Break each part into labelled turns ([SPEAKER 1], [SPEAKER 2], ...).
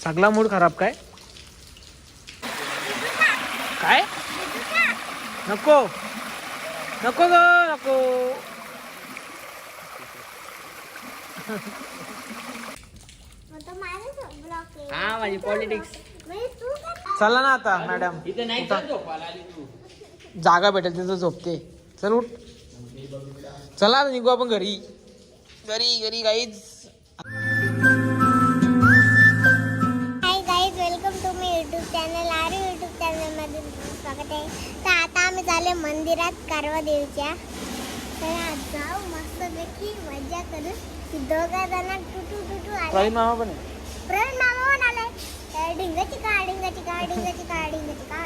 [SPEAKER 1] सगळा मूड खराब काय काय नको नको ग नको.
[SPEAKER 2] हा माझी पॉलिटिक्स.
[SPEAKER 1] चला ना आता मॅडम,
[SPEAKER 2] इथे नाही
[SPEAKER 1] जागा भेटेल तिथं झोपते. चल उठ, चला आता निघू आपण घरी घरी घरी guys.
[SPEAKER 3] Hi guys, welcome to me YouTube channel. Aru YouTube चॅनलमध्ये स्वागत आहे. तर आता आम्ही चालले मंदिरात कारवा देवीच्या. तर आज जाऊ मस्तपैकी मजा करू. दोघा जण टुटू टुटू आले.
[SPEAKER 1] प्रवीण मामा पण आहे.
[SPEAKER 3] प्रवीण मामा पण आलाय. डिंगाची का डिंगाची का डिंगाची का डिंगाची का.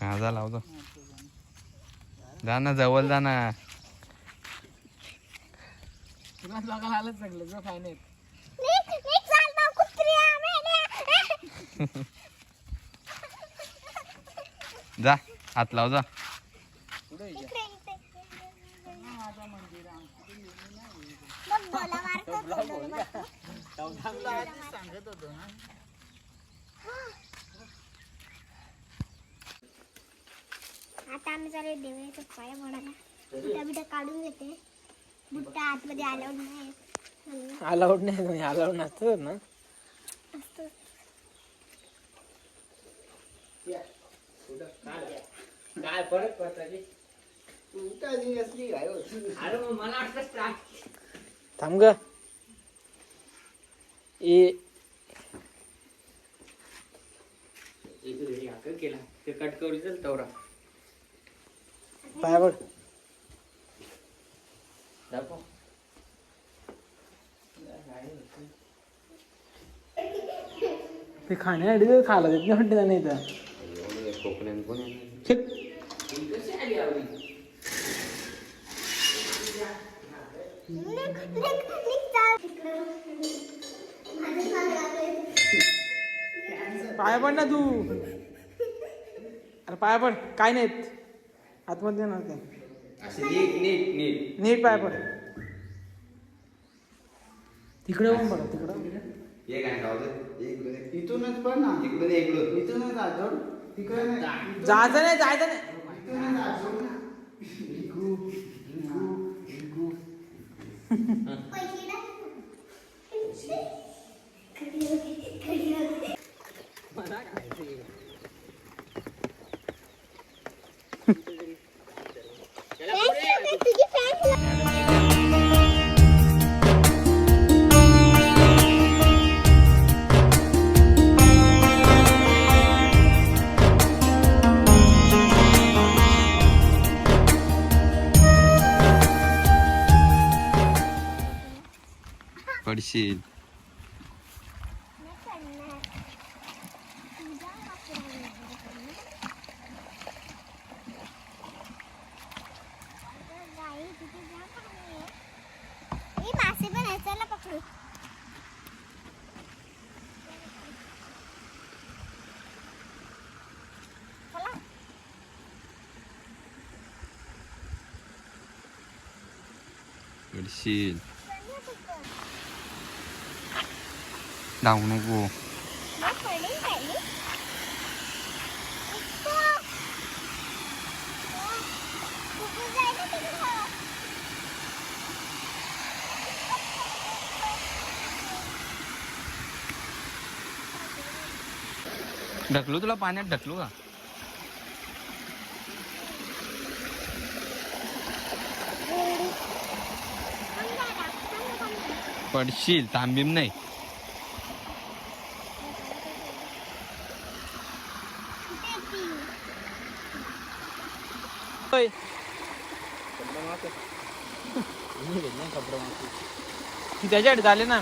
[SPEAKER 4] हा जा लावतो. जा ना जवळ जा ना.
[SPEAKER 1] बघायला आलंच सगळं जो फायनल.
[SPEAKER 4] जा हात लाव जा.
[SPEAKER 1] सांगत होतो ना.
[SPEAKER 3] आता आम्ही चालू देवाच्या पाया पडायला. बुट्टा बिट्टा काढून घेते. बुट्टा आतमध्ये अलाउड नाही.
[SPEAKER 1] अलाउड नाही, अलाउड नसतं ना.
[SPEAKER 2] काय परत पडतात अरे मला वाटतं
[SPEAKER 1] थांब ग.
[SPEAKER 2] केला ते कट करू चल तवरा
[SPEAKER 1] पाया पड.
[SPEAKER 2] दाखव.
[SPEAKER 1] ते खाण्यासाठी तर खायला देत नाही वाटतं नाही तर.
[SPEAKER 4] कोकणात कोण
[SPEAKER 2] कशी आली आवडी.
[SPEAKER 1] पाया पड ना तू. अरे पाया पड. काय नाहीत आतमध्ये येणार ते.
[SPEAKER 2] नीट नीट नीट
[SPEAKER 1] नीट पाया पड. तिकडे पण पडा तिकडं.
[SPEAKER 5] इथूनच पण ना इथूनच जायचं तिकडे
[SPEAKER 1] जायचं नाही जायचं नाही.
[SPEAKER 2] मला काय
[SPEAKER 4] पडशील.
[SPEAKER 3] नाही पडणार. तुझ्या वापरावर अगं गाई, तिथे जाम पाणी आहे. ए, मासे पण आहे, चला पकडू. चला.
[SPEAKER 4] पडशील. धावू नको.
[SPEAKER 3] मग पडेल खाली. इतकं. कुठे जायचं तिकडं?
[SPEAKER 4] ढकलू तुला पाण्यात ढकलू का? पडशील. तांबीम नाही.
[SPEAKER 1] होय. ती त्याच्याकडे झाले ना.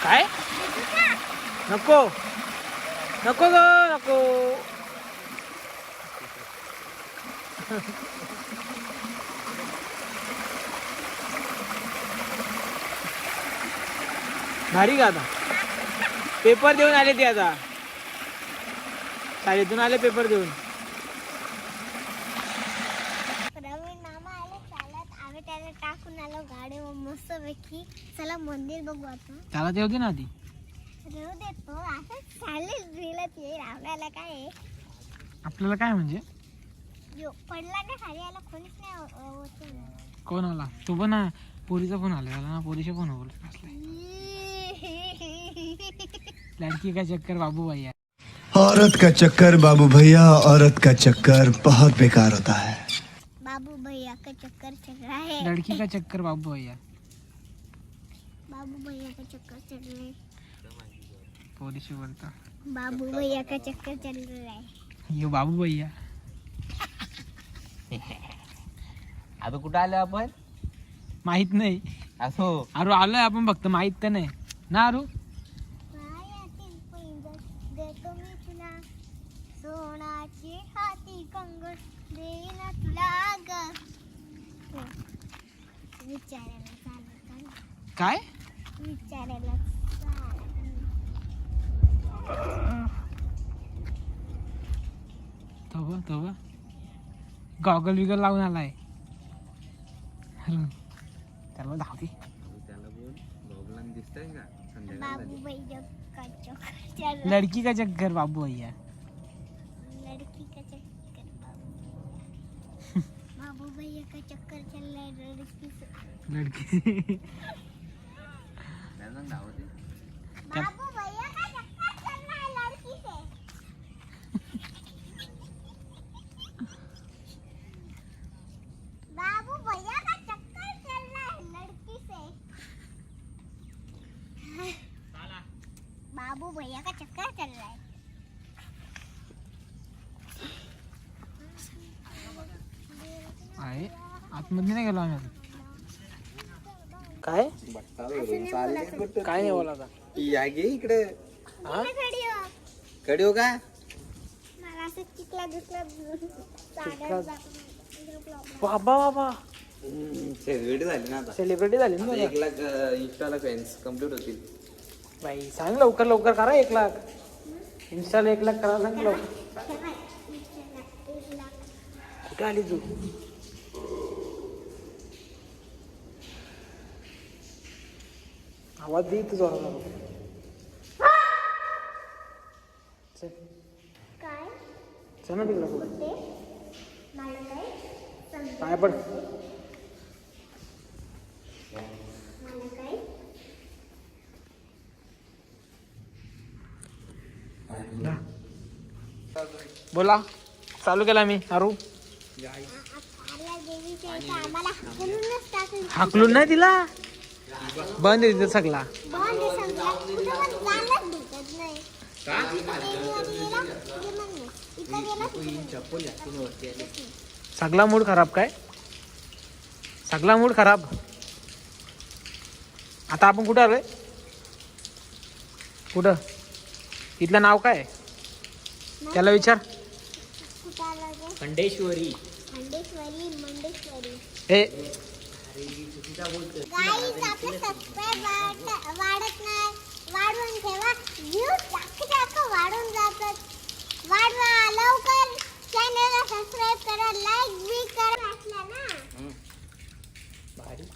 [SPEAKER 1] काय नको नको ग नको. भारी का आता पेपर देऊन आले ते आता शाळेतून आले पेपर देऊन.
[SPEAKER 3] प्रवीण मामा आले चालत. आम्ही त्याला टाकून आलो गाडीवर मस्त पैकी. चला मंदिर बघू आता.
[SPEAKER 1] त्याला ते होते ना आधी.
[SPEAKER 3] रेव देतो असं चालेल. ड्रिलच येईल आपल्याला. काय आहे?
[SPEAKER 1] आपल्याला काय म्हणजे
[SPEAKER 3] जो पडला ना खाली आला कोणीच नाही होत.
[SPEAKER 1] कोण आला तो पण ना पोरीचा फोन आला त्याला ना. पोरीचा फोन बोल लड़की का चक्कर बाबू भैया.
[SPEAKER 6] औरत का चक्कर बाबू भैया, औरत का चक्कर बहुत बेकार होता है.
[SPEAKER 3] बाबू भैया का चक्कर चल रहा है.
[SPEAKER 1] लड़की का चक्कर बाबू भैया.
[SPEAKER 3] बाबू भैया का चक्कर चल रहा है.
[SPEAKER 1] पोरीशी बोलता
[SPEAKER 3] बाबू भैया का चक्कर चल रहा है.
[SPEAKER 1] यो बाबू भैया.
[SPEAKER 2] आता कुठं आलो आपण?
[SPEAKER 1] माहित नाही.
[SPEAKER 2] असो
[SPEAKER 1] अरू आलोय आपण फक्त माहित तर नाही ना अरू.
[SPEAKER 3] पायातील पैंजण देतो मी तुला. सोनाची हाती कंगन देईन तुला ग. विचारायला चालत का?
[SPEAKER 1] काय
[SPEAKER 3] विचारायला
[SPEAKER 1] तो गॉगल बिगल लावून आलाय. त्याला धावते.
[SPEAKER 4] त्याला बोल भोगलान दिसतंय का
[SPEAKER 3] बाबू भैया का चक्कर चल रहा है.
[SPEAKER 1] लड़की का चक्कर बाबू भैया.
[SPEAKER 3] लड़की का चक्कर बाबू भैया का चक्कर चल रहा है. लड़की से
[SPEAKER 1] लड़की
[SPEAKER 4] त्याला धावते.
[SPEAKER 3] बाबू भैया का चक्कर चल रहा है लड़की से. बाबू भैया का चक्कर चल रहा है लड़की से. बाबू भैया का चक्कर चल रहा है.
[SPEAKER 1] आहे आतमध्ये नाही गेलो आम्ही अजून. काय काय नाही बोला आता.
[SPEAKER 2] या गे इकडे
[SPEAKER 1] हा?
[SPEAKER 3] खडी हो.
[SPEAKER 2] कडे हो का?
[SPEAKER 3] मला असं चिकला दिसला.
[SPEAKER 1] बाबा बाबा
[SPEAKER 2] सेलिब्रिटी झाली ना आता.
[SPEAKER 1] सेलिब्रिटी झाली ना
[SPEAKER 2] आता
[SPEAKER 1] तुला.
[SPEAKER 2] 1 लाख इंस्टाला फॅन्स कम्प्लीट होतील.
[SPEAKER 1] बाई सांग लवकर लवकर करा 1 लाख. इंस्टाला 1 लाख करा सांग लवकर. कुठे आली तू? आवाज दे तू जोरात. चल
[SPEAKER 3] काय
[SPEAKER 1] चल ना तिकडं पुढे.
[SPEAKER 3] ते मला काय समजा.
[SPEAKER 1] पाय पड.
[SPEAKER 3] मला काय
[SPEAKER 1] बोला चालू केला मी अरू.
[SPEAKER 3] आपल्या देवीच्या इथे आम्हाला हाकलूनच टाकून.
[SPEAKER 1] हाकलून नाही तिला. बंद आहे तिथं सगळा.
[SPEAKER 3] बॉल हे समजा कुठं पण जायलाच भेटत नाही. इथं गेला
[SPEAKER 1] सगळा मूड खराब काय. सगळा मूड खराब. आता आपण कुठं आलोय? कुठं? इथलं नाव काय? त्याला विचार.
[SPEAKER 3] कुठं आलं रे?
[SPEAKER 1] खंडेश्वरी.
[SPEAKER 3] मंडेश्वरी.
[SPEAKER 1] हे
[SPEAKER 3] गाईज आपले सबस्क्राईब वाढत नाही. वाढवून ठेवा. व्ह्यूज दाखव वाढून जातात. वाढवा लवकर. चॅनलला सबस्क्राईब करा, लाईक बी करा. वाटलं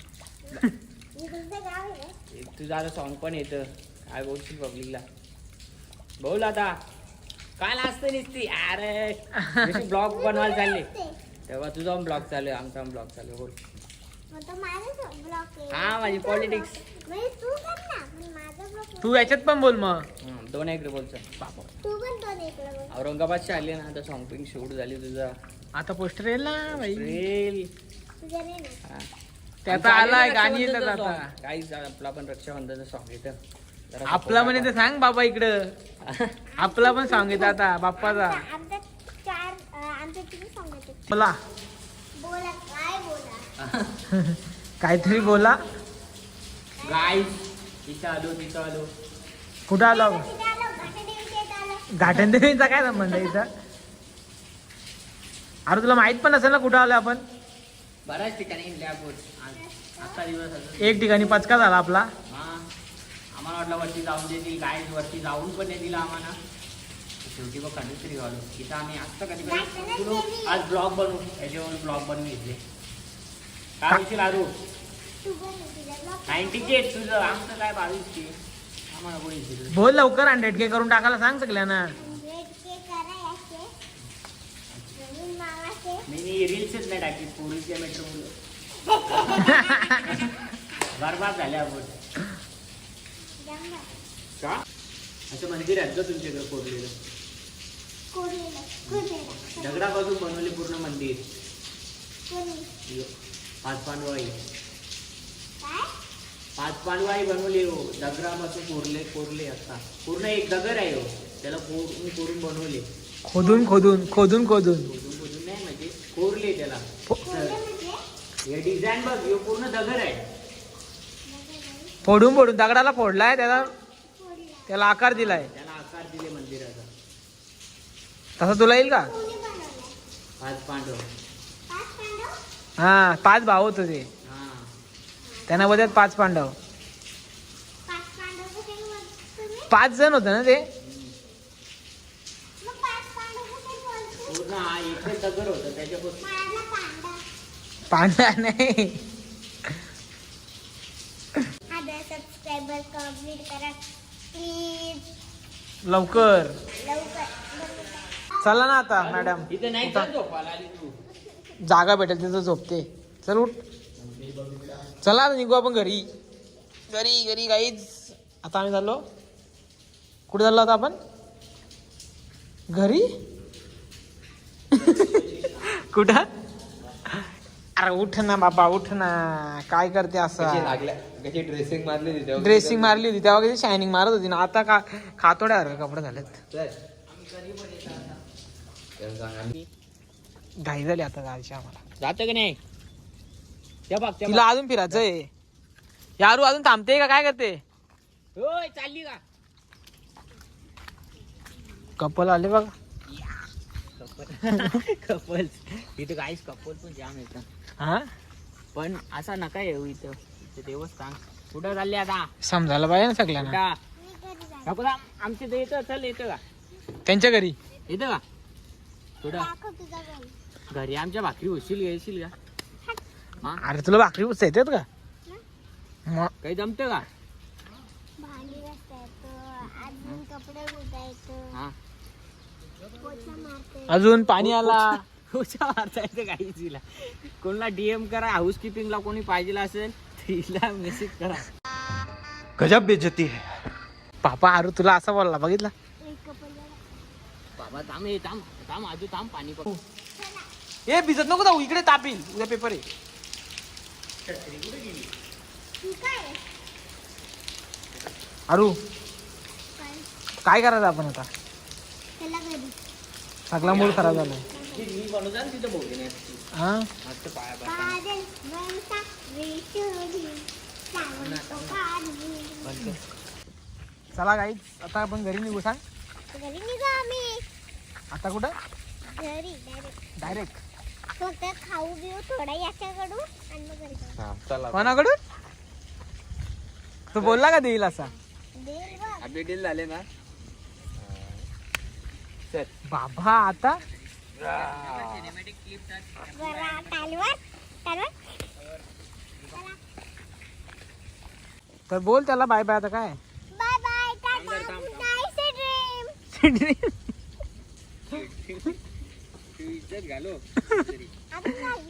[SPEAKER 3] ना मी तुमचं गाव आहे.
[SPEAKER 1] तुझं आता सॉन्ग पण येतं. काय बोलशील पब्लिकला? बोल आता. काल असतं निसती अरे ब्लॉग बनवायला चालले तेव्हा तुझा ब्लॉग चालू आहे, आमचा ब्लॉग चालू आहे. बोल.
[SPEAKER 3] मग तो माझा ब्लॉग आहे.
[SPEAKER 1] हा माझी पॉलिटिक्स.
[SPEAKER 3] म्हणजे तू कर ना, पण माझा ब्लॉग
[SPEAKER 1] तू याच्यात पण बोल मग. दोन ऐकले बोलचं बापा.
[SPEAKER 3] तू पण तो ऐकला बोल.
[SPEAKER 1] औरंगाबादची आली ना आता सॉन्ग शूट झाली तुझा. आता पोस्टर येईल ना भाई. येईल
[SPEAKER 3] तुझ्या रे ना.
[SPEAKER 1] त्याचा आलाय गाणी येतात आता.
[SPEAKER 2] काहीच आपला पण रक्षाबंधनचं सॉन्ग येतं.
[SPEAKER 1] आपला म्हणे तर सांग बाबा इकडं. आपला पण सॉन्ग येतं आता बाप्पाचा.
[SPEAKER 3] आमच्या किती सांगते.
[SPEAKER 1] बोला
[SPEAKER 3] बोला काय बोला.
[SPEAKER 1] काहीतरी बोला.
[SPEAKER 2] गाईस इथं आलो.
[SPEAKER 1] कुठं आलो?
[SPEAKER 3] तिथे आलो, घाटदेवीच्या इथे आलो.
[SPEAKER 1] घाटन देवीचा काय संबंध आहे इथं? अरे तुला माहित पण असेल ना कुठं आलो आपण.
[SPEAKER 2] बऱ्याच ठिकाणी आजचा दिवस
[SPEAKER 1] एक ठिकाणी पचका झाला आपला.
[SPEAKER 2] आम्हाला वाटलं वरती जाऊन देतील, गाईज वरती जाऊन पण नाही दिला आम्हाला. शेवटी बघ कंडितरी आलो इथं आम्ही आजचा कधी आज ब्लॉग बनवू याच्यावर ब्लॉग बनवून घेतले. काय होईल आरू?
[SPEAKER 3] तू बोल ना तुझा ब्लॉग.
[SPEAKER 2] 98 तुझं, आमचं काय 22 की आम्हाला कोणी दिलं.
[SPEAKER 1] बोल लवकर 100K करून टाकायला सांग सगळ्यांना.
[SPEAKER 3] 100K करा याचे. नवीन मामाचे.
[SPEAKER 2] मी रील्सच नाही टाकली पोरीच्या मेट्रो मुलं. बरबाद झाले आपण.
[SPEAKER 3] जमलं.
[SPEAKER 2] का असं मंदिर आहे का तुमच्याकडे कोरलेलं?
[SPEAKER 3] कोरलेलं. कोरलेलं.
[SPEAKER 2] दगडापासून बनवले पूर्ण मंदिर.
[SPEAKER 3] कोणी?
[SPEAKER 2] 5 पांडवाई.
[SPEAKER 3] काय?
[SPEAKER 2] 5 पांडवाई बनवले हो. दगडापासून कोरले असतात. पूर्ण एक दगड आहे हो. त्याला कोरून बनवले.
[SPEAKER 1] खोदून
[SPEAKER 2] खोदून नाही म्हणजे कोरले त्याला.
[SPEAKER 3] कोरले म्हणजे?
[SPEAKER 2] हे डिझाईन बघ, हे पूर्ण दगड आहे.
[SPEAKER 1] फोडून दगडाला फोडलाय
[SPEAKER 3] कोरला.
[SPEAKER 1] त्याला आकार दिलाय.
[SPEAKER 2] त्याला आकार दिले मंदिराचा.
[SPEAKER 1] तसं तुला येईल का?
[SPEAKER 3] कोणी बनवलं?
[SPEAKER 2] 5 पांडव.
[SPEAKER 3] 5 पांडव?
[SPEAKER 1] हा 5 भाऊ होत ते.
[SPEAKER 2] हा
[SPEAKER 1] त्यांना बघत 5 पांडव.
[SPEAKER 3] 5 पांडव कुठे बोलतो तुम्ही?
[SPEAKER 1] 5 जण होते ना ते.
[SPEAKER 3] मग 5 पांडव कुठे बोलतो?
[SPEAKER 2] पूर्ण हा इथे दगड होतं त्याच्यापासून.
[SPEAKER 3] माझा पांडव.
[SPEAKER 1] पांडा नाही.
[SPEAKER 3] आता सबस्क्रायबर कंप्लीट करा प्लीज.
[SPEAKER 1] लवकर
[SPEAKER 3] लवकर.
[SPEAKER 1] चला ना आता मॅडम.
[SPEAKER 2] इथे नाही
[SPEAKER 1] उठा.
[SPEAKER 2] का झोपायला आली तू?
[SPEAKER 1] जागा भेटेल तिथं झोपते. चल उठ. चला आता निघू आपण घरी गाईज. आता आम्ही चाललो. कुठे चाललो आता आपण? घरी. कुठं? अरे उठ ना बाबा उठ ना. काय करते असं?
[SPEAKER 2] कशी ड्रेसिंग मारली तिथे.
[SPEAKER 1] ड्रेसिंग मारली होती तेव्हा किती शायनिंग मारत होती ना. आता का खातोड्या कपडे झालेत. घाई झाली आता जायची आम्हाला.
[SPEAKER 2] जात की नाही? त्या बघ
[SPEAKER 1] तिला अजून फिरायचंय. यारू अजून थांबते का काय करते?
[SPEAKER 2] होय चालली का?
[SPEAKER 1] कपल आले बघा.
[SPEAKER 2] कपल्स इथं काहीच कपल पण जाम येतं.
[SPEAKER 1] हा
[SPEAKER 2] पण असा नका येऊ इथं. देवस्थान कुठं चालले आता?
[SPEAKER 1] समजायला पाहिजे ना सगळ्यांना.
[SPEAKER 2] आमच्या इथं येतं. चल येतं का?
[SPEAKER 1] त्यांच्या घरी.
[SPEAKER 2] येतं का? कुठं?
[SPEAKER 3] दाखव तुझा घरी.
[SPEAKER 2] घरी आमच्या भाकरी होशील येशील का?
[SPEAKER 1] अरे तुला भाकरी पुसता येतात का? मग
[SPEAKER 2] काही जमतं का?
[SPEAKER 3] भांडी घासता येतं. अजून कपडे धुता येतं.
[SPEAKER 2] हा
[SPEAKER 3] पोछा मारता येतं.
[SPEAKER 1] अजून पाणी आला.
[SPEAKER 2] हुशा मारता येतं काही तिला. कोणाला DM करा. हाऊसकीपिंगला कोणी पाहिजे असेल तिला मेसेज करा.
[SPEAKER 6] गजब बेइज्जती है.
[SPEAKER 1] पापा अरे तुला असा बोलला बघितला.
[SPEAKER 3] एक कपल बघा.
[SPEAKER 2] बाबा थांब आजू थांब पाणी पक.
[SPEAKER 1] ए भिजत नको जाऊ इकडे ताप येईल. उद्या पेपर आहे.
[SPEAKER 3] तू काय आहे?
[SPEAKER 1] अरू
[SPEAKER 3] काय?
[SPEAKER 1] काय करायचं आपण आता?
[SPEAKER 3] त्याला घरी.
[SPEAKER 1] सगळा मूड खराब झालाय.
[SPEAKER 2] मी बनवता ना तिथे बोलते नाही
[SPEAKER 1] हा
[SPEAKER 2] मस्त पाया बसता
[SPEAKER 3] बादल बनता विषुरी सावंतो काढली.
[SPEAKER 1] चला गाईज आता आपण घरी निघू. सांग
[SPEAKER 3] घरी निघा आम्ही.
[SPEAKER 1] आता कुठं
[SPEAKER 3] घरी डायरेक्ट
[SPEAKER 1] डायरेक्ट
[SPEAKER 3] फक्त खाऊ बिऊ थोडा याच्याकडून आणि मग घरी जाऊ.
[SPEAKER 4] हा चला
[SPEAKER 1] कोणाकडून तो बोलला का देईल असा
[SPEAKER 3] देईल बघ.
[SPEAKER 4] आपले डील झाले ना.
[SPEAKER 1] बाबा आता
[SPEAKER 2] सिनेमॅटिक क्लिप
[SPEAKER 3] बरा तालवर तालवर.
[SPEAKER 1] तर बोल त्याला बाय बाय आता काय
[SPEAKER 3] bye bye tata good night dream.
[SPEAKER 2] इज्जत घालो
[SPEAKER 3] आता काय